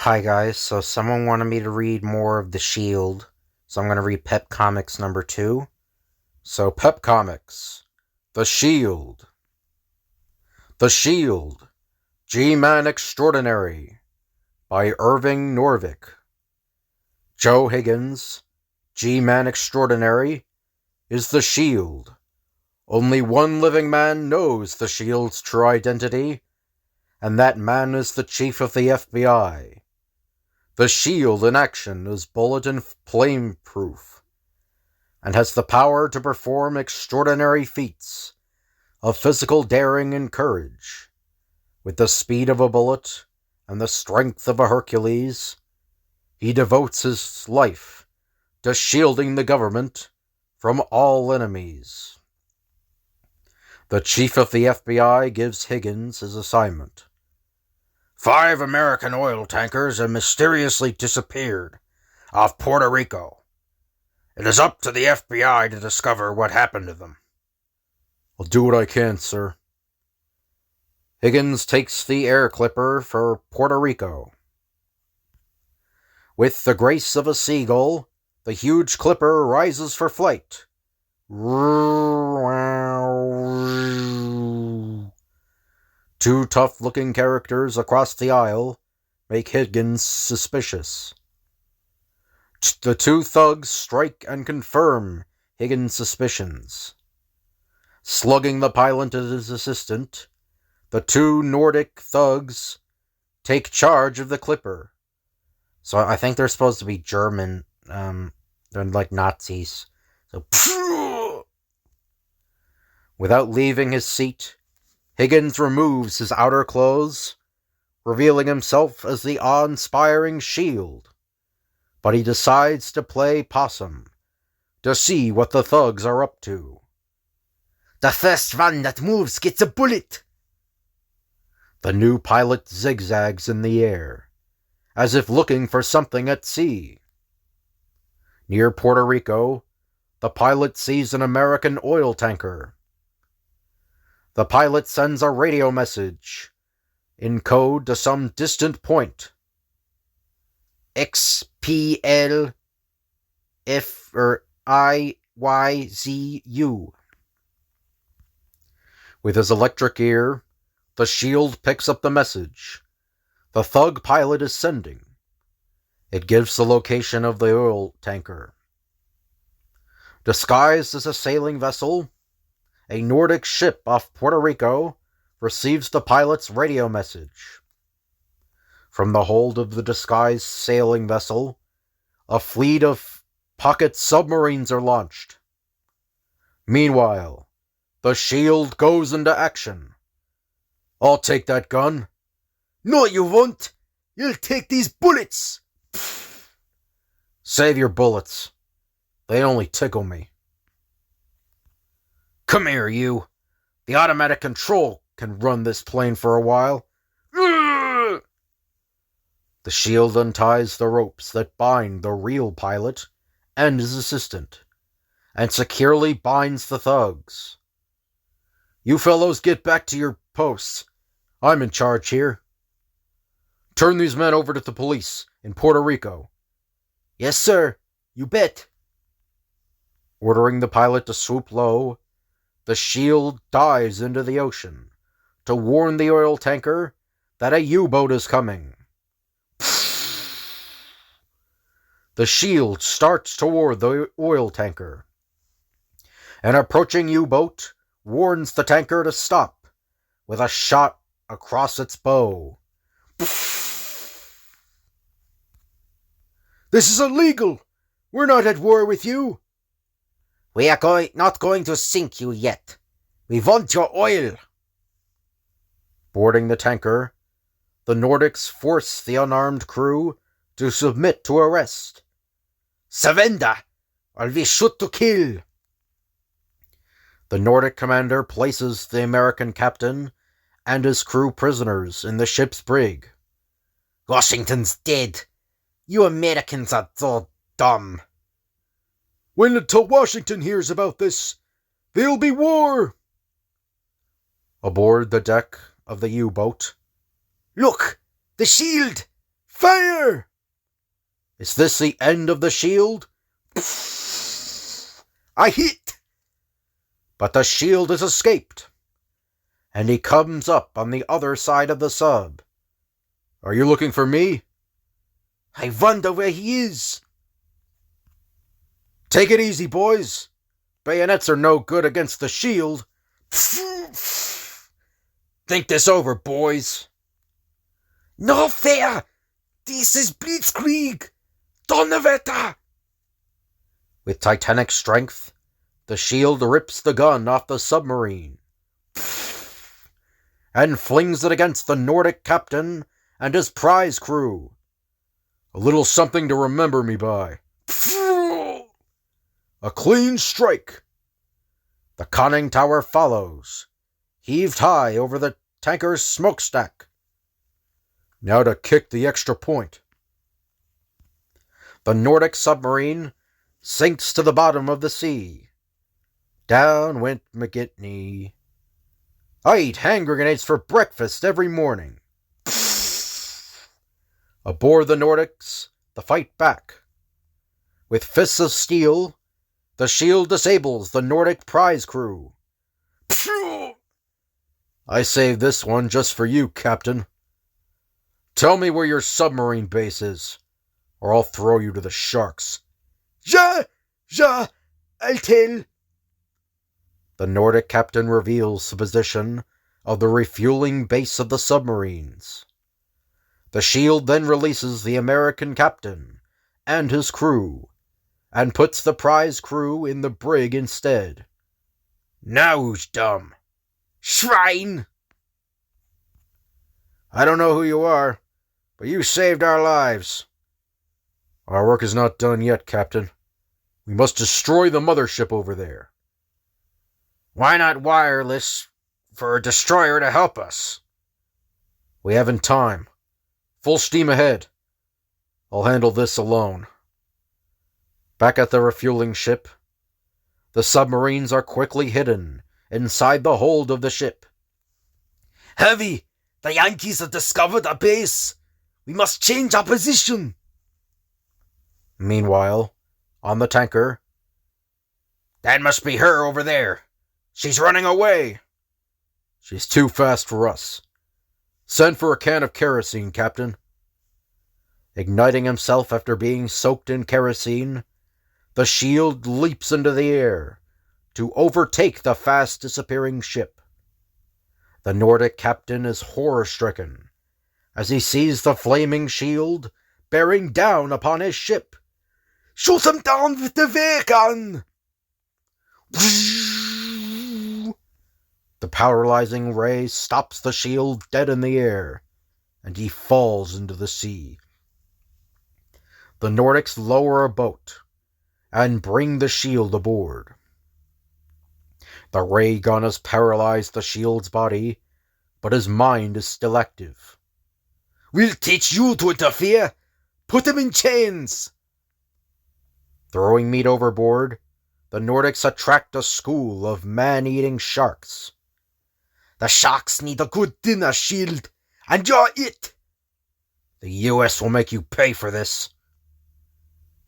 Hi guys, so someone wanted me to read more of The Shield, so I'm going to read Pep Comics number 2. So Pep Comics, The Shield. The Shield, G-Man Extraordinary, by Irving Norvik. Joe Higgins, G-Man Extraordinary, is the Shield. Only one living man knows the Shield's true identity, and that man is the chief of the FBI. The Shield in action is bullet and flame-proof, and has the power to perform extraordinary feats of physical daring and courage. With the speed of a bullet and the strength of a Hercules, he devotes his life to shielding the government from all enemies. The chief of the FBI gives Higgins his assignment. 5 American oil tankers have mysteriously disappeared off Puerto Rico. It is up to the FBI to discover what happened to them. I'll do what I can, sir. Higgins takes the air clipper for Puerto Rico. With the grace of a seagull, the huge clipper rises for flight. Two tough-looking characters across the aisle make Higgins suspicious. The two thugs strike and confirm Higgins' suspicions. Slugging the pilot and his assistant, the two Nordic thugs take charge of the clipper. So I think they're supposed to be German. They're like Nazis. So, without leaving his seat, Higgins removes his outer clothes, revealing himself as the awe-inspiring Shield. But he decides to play possum, to see what the thugs are up to. The first one that moves gets a bullet. The new pilot zigzags in the air, as if looking for something at sea. Near Puerto Rico, the pilot sees an American oil tanker. The pilot sends a radio message in code to some distant point. XPL IYZU. With his electric ear, the Shield picks up the message the thug pilot is sending. It gives the location of the oil tanker. Disguised as a sailing vessel, a Nordic ship off Puerto Rico receives the pilot's radio message. From the hold of the disguised sailing vessel, a fleet of pocket submarines are launched. Meanwhile, the Shield goes into action. I'll take that gun. No, you won't. You'll take these bullets. Save your bullets. They only tickle me. Come here, you. The automatic control can run this plane for a while. The Shield unties the ropes that bind the real pilot and his assistant, and securely binds the thugs. You fellows get back to your posts. I'm in charge here. Turn these men over to the police in Puerto Rico. Yes, sir. You bet. Ordering the pilot to swoop low, the Shield dives into the ocean to warn the oil tanker that a U-boat is coming. The Shield starts toward the oil tanker. An approaching U-boat warns the tanker to stop with a shot across its bow. This is illegal! We're not at war with you! We are not going to sink you yet. We want your oil. Boarding the tanker, the Nordics force the unarmed crew to submit to arrest. Surrender, or we shoot to kill. The Nordic commander places the American captain and his crew prisoners in the ship's brig. Washington's dead. You Americans are so dumb. Wait until Washington hears about this. There'll be war. Aboard the deck of the U-boat. Look! The Shield! Fire! Is this the end of the shield? I hit! But the shield has escaped, and he comes up on the other side of the sub. Are you looking for me? I wonder where he is. Take it easy, boys. Bayonets are no good against the shield. Think this over, boys. No fair! This is Blitzkrieg! Donnerwetter! With titanic strength, the shield rips the gun off the submarine and flings it against the Nordic captain and his prize crew. A little something to remember me by. A clean strike. The conning tower follows, heaved high over the tanker's smokestack. Now to kick the extra point. The Nordic submarine sinks to the bottom of the sea. Down went McGinty. I eat hand grenades for breakfast every morning. Aboard the Nordics, the fight back. With fists of steel, the shield disables the Nordic prize crew. I saved this one just for you, Captain. Tell me where your submarine base is, or I'll throw you to the sharks. I'll tell. The Nordic captain reveals the position of the refueling base of the submarines. The shield then releases the American captain and his crew, and puts the prize crew in the brig instead. Now who's dumb? Schwein! I don't know who you are, but you saved our lives. Our work is not done yet, Captain. We must destroy the mothership over there. Why not wireless for a destroyer to help us? We haven't time. Full steam ahead. I'll handle this alone. Back at the refueling ship, the submarines are quickly hidden inside the hold of the ship. Heavy! The Yankees have discovered our base. We must change our position. Meanwhile, on the tanker, that must be her over there. She's running away. She's too fast for us. Send for a can of kerosene, Captain. Igniting himself after being soaked in kerosene, the shield leaps into the air to overtake the fast disappearing ship. The Nordic captain is horror-stricken as he sees the flaming shield bearing down upon his ship. Shoot him down with the ray gun! The paralyzing ray stops the shield dead in the air, and he falls into the sea. The Nordics lower a boat and bring the shield aboard. The ray gun has paralyzed the shield's body, but his mind is still active. We'll teach you to interfere! Put him in chains! Throwing meat overboard, the Nordics attract a school of man-eating sharks. The sharks need a good dinner, Shield, and you're it! The U.S. will make you pay for this.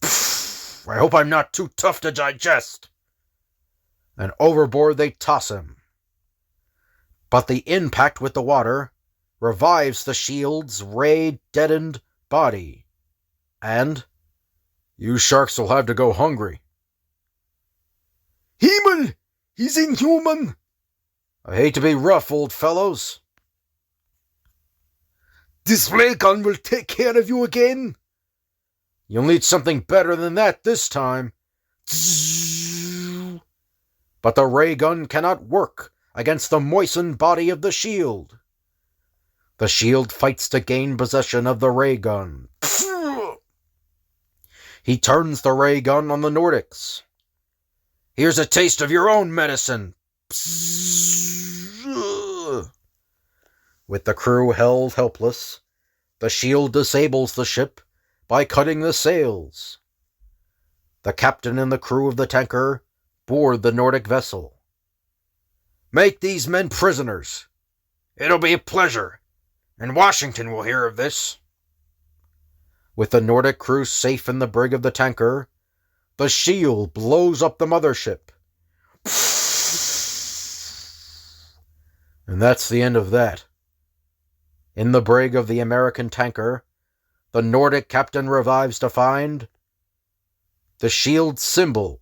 Pfft, I hope I'm not too tough to digest. And overboard they toss him. But the impact with the water revives the shield's ray-deadened body. And you sharks will have to go hungry. Himmel! He's inhuman! I hate to be rough, old fellows. This ray gun will take care of you again. You'll need something better than that this time. But the ray gun cannot work against the moistened body of the shield. The shield fights to gain possession of the ray gun. He turns the ray gun on the Nordics. Here's a taste of your own medicine. With the crew held helpless, the shield disables the ship by cutting the sails. The captain and the crew of the tanker board the Nordic vessel. Make these men prisoners. It'll be a pleasure, and Washington will hear of this. With the Nordic crew safe in the brig of the tanker, the Shield blows up the mothership. And that's the end of that. In the brig of the American tanker, the Nordic captain revives to find the Shield's symbol.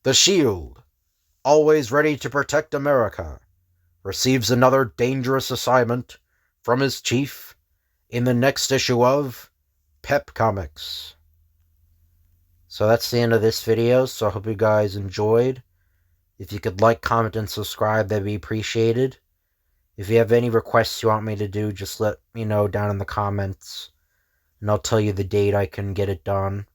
The Shield, always ready to protect America, receives another dangerous assignment from his chief in the next issue of Pep Comics. So that's the end of this video, so I hope you guys enjoyed. If you could like, comment, and subscribe, that'd be appreciated. If you have any requests you want me to do, just let me know down in the comments, and I'll tell you the date I can get it done.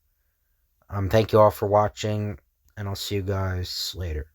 Thank you all for watching, and I'll see you guys later.